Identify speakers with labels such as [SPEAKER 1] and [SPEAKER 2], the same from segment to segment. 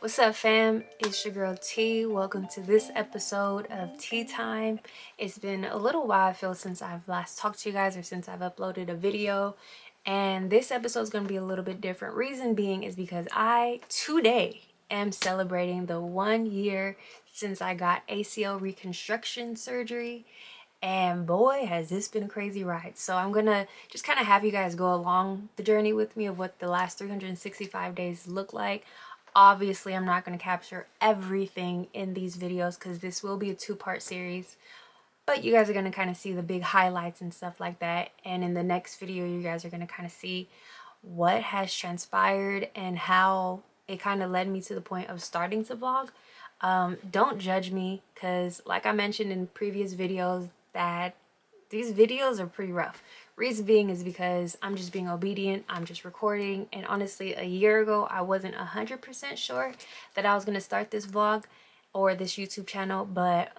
[SPEAKER 1] What's up, fam? It's your girl T. Welcome to this episode of Tea Time. It's been a little while, I feel, since I've last talked to you guys or since I've uploaded a video. And this episode is going to be a little bit different. Reason being is because I, today, am celebrating the 1 year since I got ACL Reconstruction surgery. And boy, has this been a crazy ride. So I'm going to just kind of have you guys go along the journey with me of what the last 365 days look like. Obviously, I'm not going to capture everything in these videos because this will be a two-part series. But you guys are going to kind of see the big highlights and stuff like that. And in the next video, you guys are going to kind of see what has transpired and how it kind of led me to the point of starting to vlog. Don't judge me because, like I mentioned in previous videos, that these videos are pretty rough. Reason being is because I'm just being obedient. I'm just recording. And honestly, a year ago, I wasn't 100% sure that I was going to start this vlog or this YouTube channel. But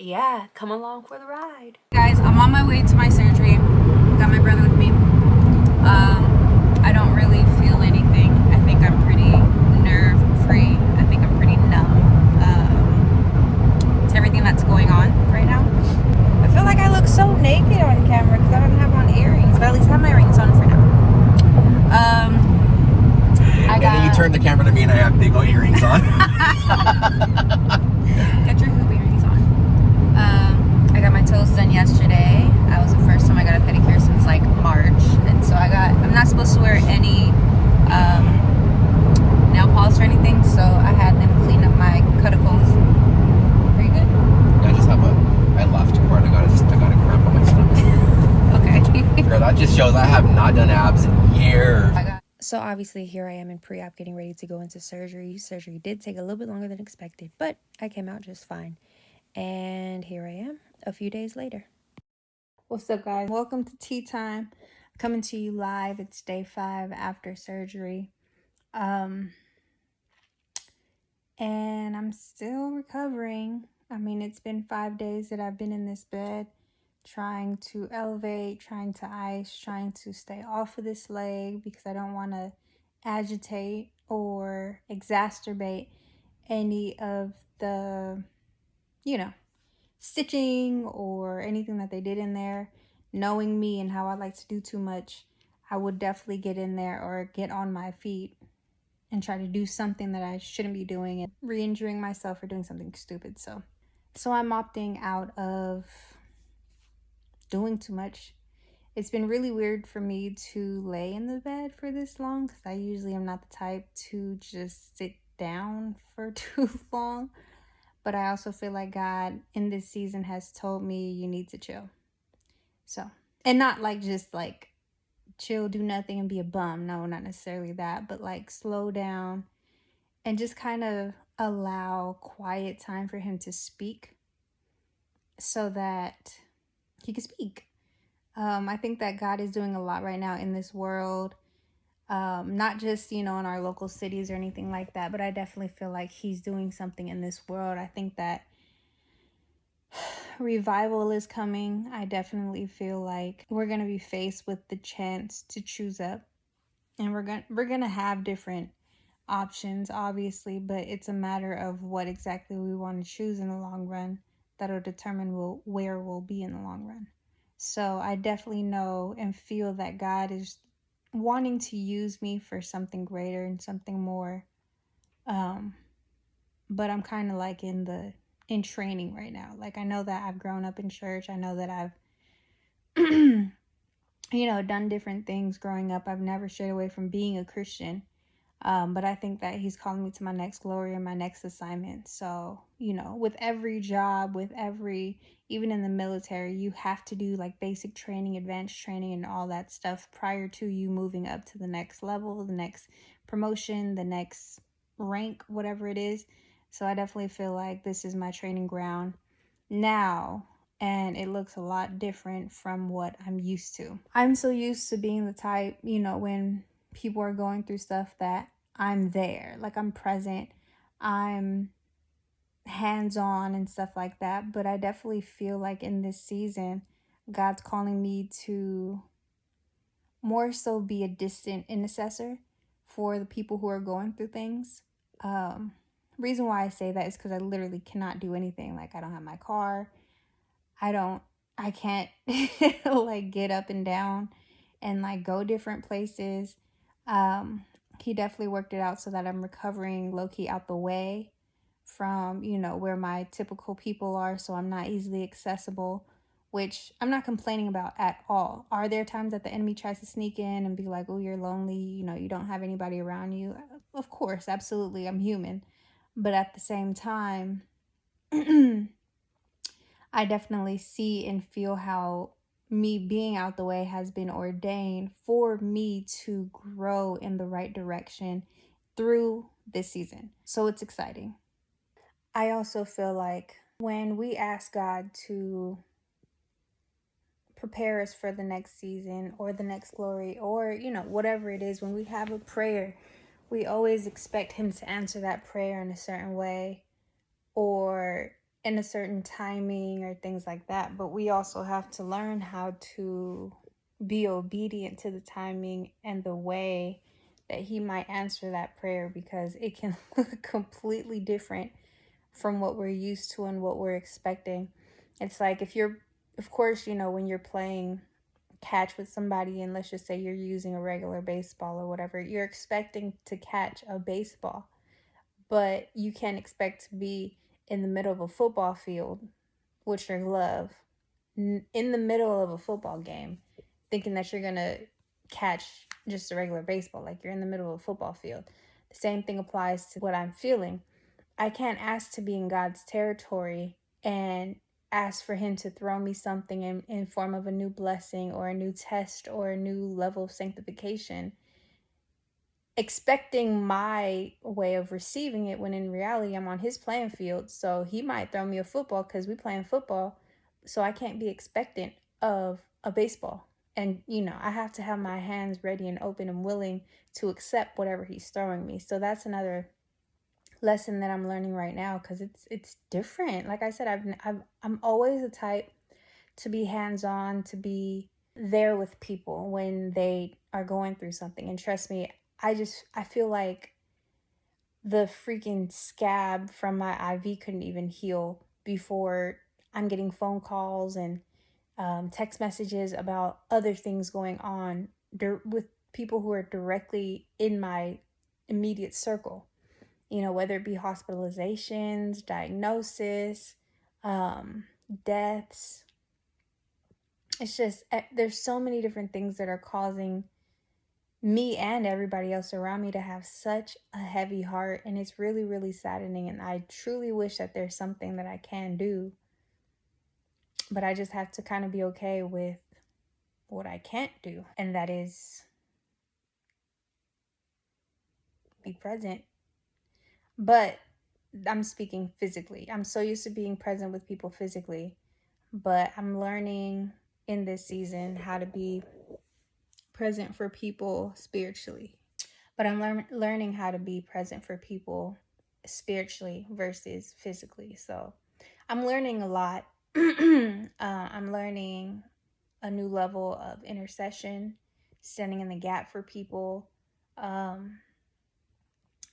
[SPEAKER 1] yeah, come along for the ride.
[SPEAKER 2] Guys, I'm on my way to my surgery. Got my brother with me. I don't really feel anything. I think I'm pretty nerve free. I think I'm pretty numb to everything that's going on right now. I feel like I look so naked on camera because I don't have on earrings, but at least I have my rings on for now.
[SPEAKER 3] And then you turn the camera to me and I have big old earrings on.
[SPEAKER 2] Got your hoop earrings on. I got my toes done yesterday. That was the first time I got a pedicure since like March, and so I'm not supposed to wear any nail polish or anything, so I had them clean up my cuticles. Are you good?
[SPEAKER 3] I laughed too hard. I got a cramp on my stomach.
[SPEAKER 2] Okay.
[SPEAKER 3] Girl, that just shows I have not done abs in years.
[SPEAKER 1] So obviously here I am in pre-op getting ready to go into surgery. Surgery did take a little bit longer than expected, but I came out just fine. And here I am a few days later.
[SPEAKER 2] What's up, guys? Welcome to Tea Time. Coming to you live. It's day 5 after surgery. And I'm still recovering. I mean, it's been 5 days that I've been in this bed, trying to elevate, trying to ice, trying to stay off of this leg because I don't want to agitate or exacerbate any of the, stitching or anything that they did in there. Knowing me and how I like to do too much, I would definitely get in there or get on my feet and try to do something that I shouldn't be doing and re-injuring myself or doing something stupid. So I'm opting out of doing too much. It's been really weird for me to lay in the bed for this long because I usually am not the type to just sit down for too long. But I also feel like God in this season has told me you need to chill. So, and not like just like chill, do nothing and be a bum. No, not necessarily that, but like slow down and just kind of allow quiet time for him to speak so that he can speak. I think that God is doing a lot right now in this world. Not just, in our local cities or anything like that, but I definitely feel like he's doing something in this world. I think that revival is coming. I definitely feel like we're going to be faced with the chance to choose up, and we're going to have different options, obviously, but it's a matter of what exactly we want to choose in the long run that'll determine where we'll be in the long run. So I definitely know and feel that God is wanting to use me for something greater and something more. But I'm kind of like in training right now. Like, I know that I've grown up in church. I know that I've, done different things growing up. I've never strayed away from being a Christian. But I think that he's calling me to my next glory and my next assignment. So, with every job, even in the military, you have to do like basic training, advanced training, and all that stuff prior to you moving up to the next level, the next promotion, the next rank, whatever it is. So I definitely feel like this is my training ground now. And it looks a lot different from what I'm used to. I'm so used to being the type, when people are going through stuff, that I'm there, like I'm present, I'm hands-on and stuff like that. But I definitely feel like in this season, God's calling me to more so be a distant intercessor for the people who are going through things. Reason why I say that is because I literally cannot do anything. Like, I don't have my car. I can't like get up and down and like go different places. He definitely worked it out so that I'm recovering low-key out the way from, where my typical people are, so I'm not easily accessible, which I'm not complaining about at all. Are there times that the enemy tries to sneak in and be like, oh, you're lonely, you don't have anybody around you? Of course, absolutely, I'm human. But at the same time, I definitely see and feel how me being out the way has been ordained for me to grow in the right direction through this season. So it's exciting. I also feel like when we ask God to prepare us for the next season or the next glory or, whatever it is, when we have a prayer, we always expect Him to answer that prayer in a certain way or in a certain timing or things like that. But we also have to learn how to be obedient to the timing and the way that He might answer that prayer, because it can look completely different from what we're used to and what we're expecting. It's like of course, when you're playing catch with somebody, and let's just say you're using a regular baseball or whatever, you're expecting to catch a baseball, but you can't expect to be in the middle of a football field with your glove in the middle of a football game thinking that you're gonna catch just a regular baseball. Like, you're in the middle of a football field. The same thing applies to what I'm feeling. I can't ask to be in God's territory and ask for Him to throw me something in form of a new blessing or a new test or a new level of sanctification, expecting my way of receiving it, when in reality I'm on His playing field. So He might throw me a football because we playing football, so I can't be expectant of a baseball. And I have to have my hands ready and open and willing to accept whatever He's throwing me. So that's another lesson that I'm learning right now, because it's different. Like I said, I'm always the type to be hands-on, to be there with people when they are going through something. And trust me, I feel like the freaking scab from my IV couldn't even heal before I'm getting phone calls and text messages about other things going on with people who are directly in my immediate circle. Whether it be hospitalizations, diagnosis, deaths. It's just, there's so many different things that are causing me and everybody else around me to have such a heavy heart. And it's really, really saddening. And I truly wish that there's something that I can do. But I just have to kind of be okay with what I can't do. And that is be present. But I'm speaking physically. I'm so used to being present with people physically. But I'm learning in this season how to be present for people spiritually. But I'm learning how to be present for people spiritually versus physically. So I'm learning a lot. I'm learning a new level of intercession, standing in the gap for people,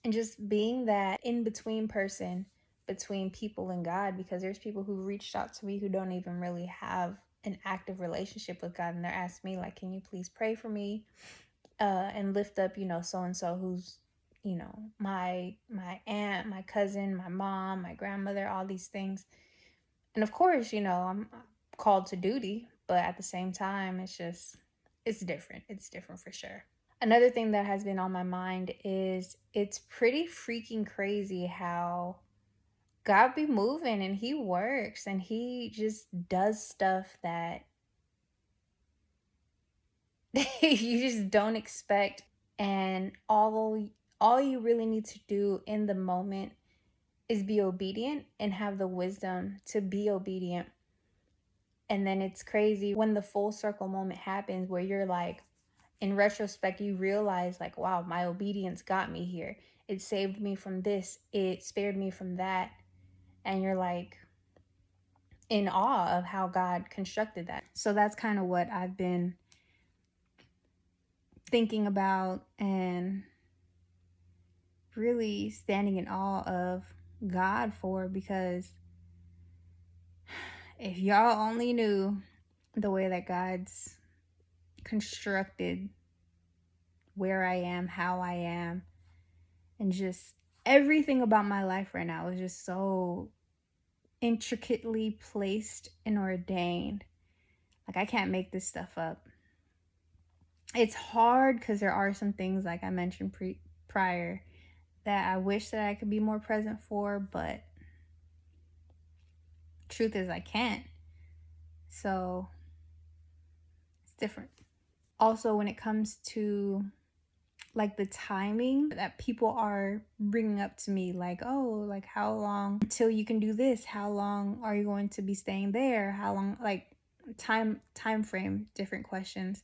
[SPEAKER 2] and just being that in-between person between people and God, because there's people who reached out to me who don't even really have an active relationship with God, and they're asking me, like, can you please pray for me and lift up, so-and-so who's, my aunt, my cousin, my mom, my grandmother, all these things. And of course, I'm called to duty, but at the same time, it's different. It's different for sure. Another thing that has been on my mind is it's pretty freaking crazy how God be moving and He works and He just does stuff that you just don't expect. And all you really need to do in the moment is be obedient and have the wisdom to be obedient. And then it's crazy when the full circle moment happens, where you're like, in retrospect, you realize, like, wow, my obedience got me here. It saved me from this. It spared me from that. And you're like in awe of how God constructed that. So that's kind of what I've been thinking about and really standing in awe of God for, because if y'all only knew the way that God's constructed where I am, how I am, and just everything about my life right now is just so intricately placed and ordained. Like, I can't make this stuff up. It's hard because there are some things, like I mentioned prior, that I wish that I could be more present for, but truth is I can't. So it's different. Also, when it comes to like the timing that people are bringing up to me, like, oh, like, how long until you can do this? How long are you going to be staying there? How long, like, time frame, different questions.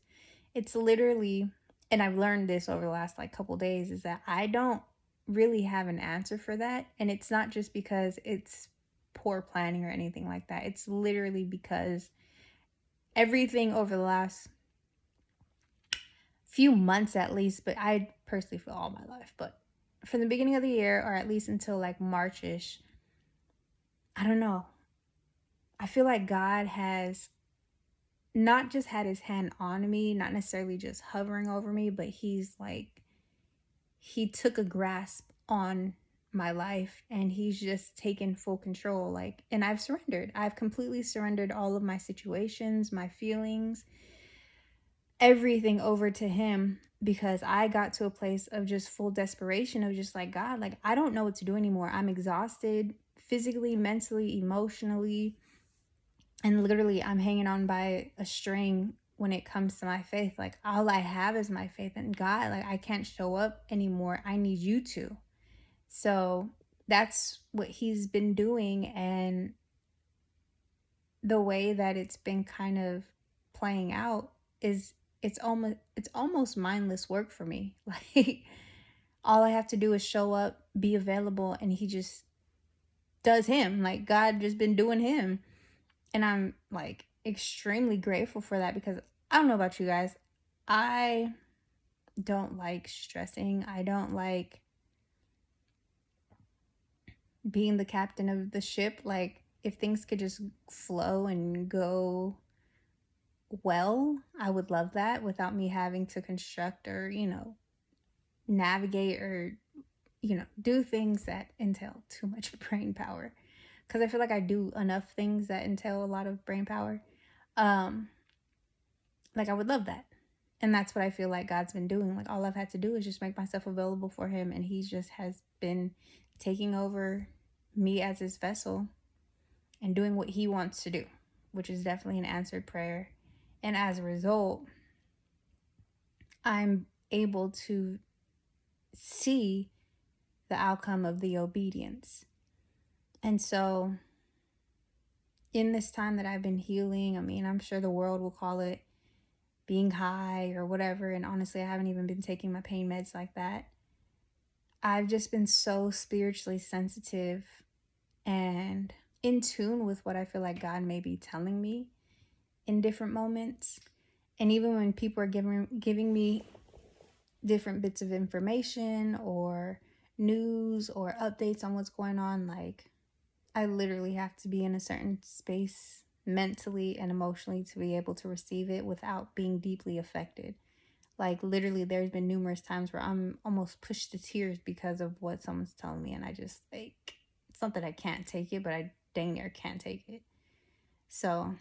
[SPEAKER 2] It's literally, and I've learned this over the last like couple days, is that I don't really have an answer for that. And it's not just because it's poor planning or anything like that. It's literally because everything over the last few months at least, but I personally feel all my life, but from the beginning of the year, or at least until like March-ish, I don't know, I feel like God has not just had his hand on me, not necessarily just hovering over me, but he took a grasp on my life, and he's just taken full control. Like, and I've completely surrendered all of my situations, my feelings, everything over to him, because I got to a place of just full desperation of just like, God, like, I don't know what to do anymore. I'm exhausted physically, mentally, emotionally, and literally I'm hanging on by a string when it comes to my faith. Like, all I have is my faith in God. Like, I can't show up anymore. I need you to. So that's what he's been doing, and the way that it's been kind of playing out is it's almost mindless work for me. Like, all I have to do is show up, be available, and he just does him. Like, God just been doing him. And I'm like extremely grateful for that, because I don't know about you guys, I don't like stressing. I don't like being the captain of the ship. Like, if things could just flow and go well, I would love that without me having to construct or, navigate or, do things that entail too much brain power. Because I feel like I do enough things that entail a lot of brain power. Like, I would love that. And that's what I feel like God's been doing. Like, all I've had to do is just make myself available for him. And he just has been taking over me as his vessel and doing what he wants to do, which is definitely an answered prayer. And as a result, I'm able to see the outcome of the obedience. And so in this time that I've been healing, I mean, I'm sure the world will call it being high or whatever. And honestly, I haven't even been taking my pain meds like that. I've just been so spiritually sensitive and in tune with what I feel like God may be telling me in different moments. And even when people are giving me different bits of information or news or updates on what's going on, like, I literally have to be in a certain space mentally and emotionally to be able to receive it without being deeply affected. Like, literally, there's been numerous times where I'm almost pushed to tears because of what someone's telling me, and I just, like, it's not that I can't take it, but I dang near can't take it. So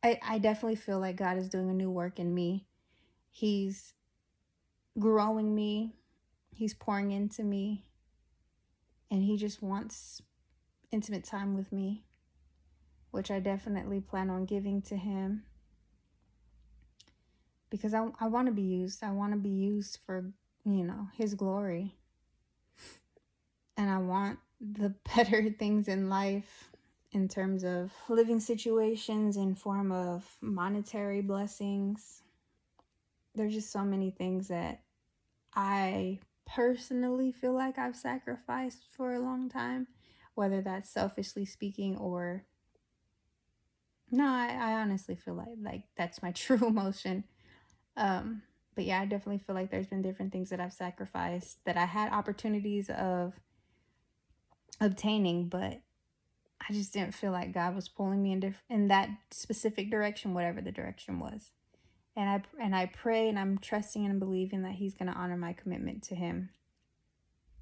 [SPEAKER 2] I definitely feel like God is doing a new work in me. He's growing me. He's pouring into me. And he just wants intimate time with me, which I definitely plan on giving to him, because I want to be used. I want to be used for, his glory. And I want the better things in life in terms of living situations, in form of monetary blessings. There's just so many things that I personally feel like I've sacrificed for a long time, whether that's selfishly speaking or no, I honestly feel like that's my true emotion. But yeah, I definitely feel like there's been different things that I've sacrificed that I had opportunities of obtaining, but I just didn't feel like God was pulling me in that specific direction, whatever the direction was. And I pray, and I'm trusting and believing that He's going to honor my commitment to Him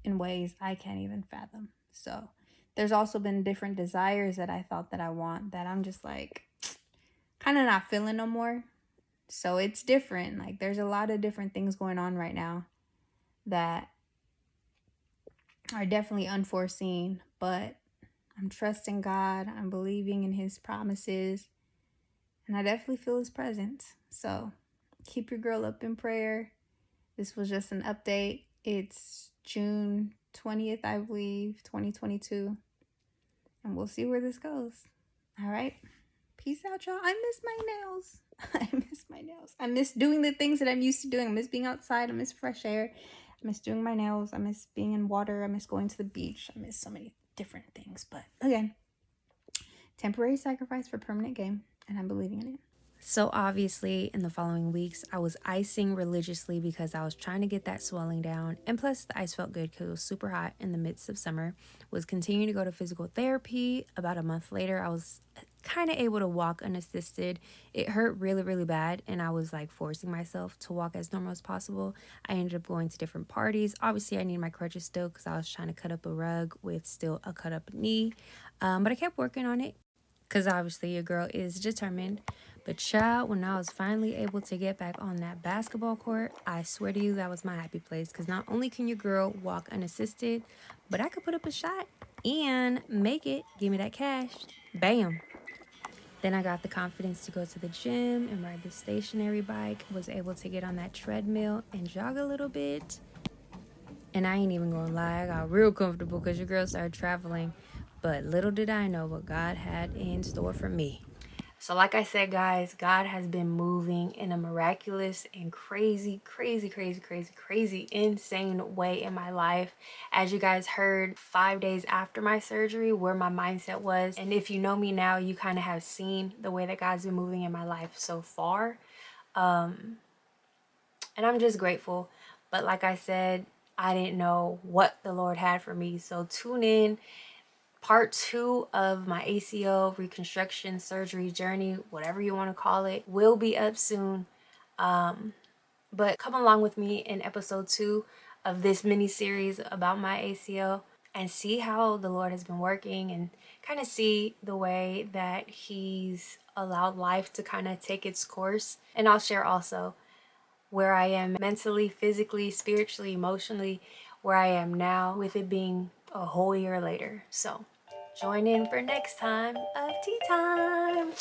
[SPEAKER 2] in ways I can't even fathom. So there's also been different desires that I thought that I want that I'm just like kind of not feeling no more. So it's different. Like there's a lot of different things going on right now that are definitely unforeseen, but I'm trusting God. I'm believing in His promises, and I definitely feel His presence. So keep your girl up in prayer. This was just an update. It's June 20th, I believe, 2022. And we'll see where this goes. All right. Peace out, y'all. I miss my nails. I miss my nails. I miss doing the things that I'm used to doing. I miss being outside. I miss fresh air. I miss doing my nails. I miss being in water. I miss going to the beach. I miss so many different things. But again, temporary sacrifice for permanent gain. And I'm believing in it.
[SPEAKER 1] So obviously in the following weeks, I was icing religiously because I was trying to get that swelling down. And plus the ice felt good because it was super hot in the midst of summer. Was continuing to go to physical therapy. About a month later, I was kind of able to walk unassisted. It hurt really, really bad. And I was like forcing myself to walk as normal as possible. I ended up going to different parties. Obviously I need my crutches still because I was trying to cut up a rug with still a cut up knee. But I kept working on it because obviously your girl is determined. But child, when I was finally able to get back on that basketball court, I swear to you, that was my happy place. Because not only can your girl walk unassisted, but I could put up a shot and make it. Give me that cash. Bam. Then I got the confidence to go to the gym and ride the stationary bike. Was able to get on that treadmill and jog a little bit. And I ain't even gonna lie, I got real comfortable because your girl started traveling. But little did I know what God had in store for me. So like I said, guys, God has been moving in a miraculous and crazy, insane way in my life. As you guys heard, 5 days after my surgery, where my mindset was. And if you know me now, you kind of have seen the way that God's been moving in my life so far. And I'm just grateful. But like I said, I didn't know what the Lord had for me. So tune in. Part 2 of my ACL reconstruction surgery journey, whatever you want to call it, will be up soon. But come along with me in episode 2 of this mini series about my ACL and see how the Lord has been working and kind of see the way that He's allowed life to kind of take its course. And I'll share also where I am mentally, physically, spiritually, emotionally, where I am now, with it being a whole year later. So join in for next time of Tea Time.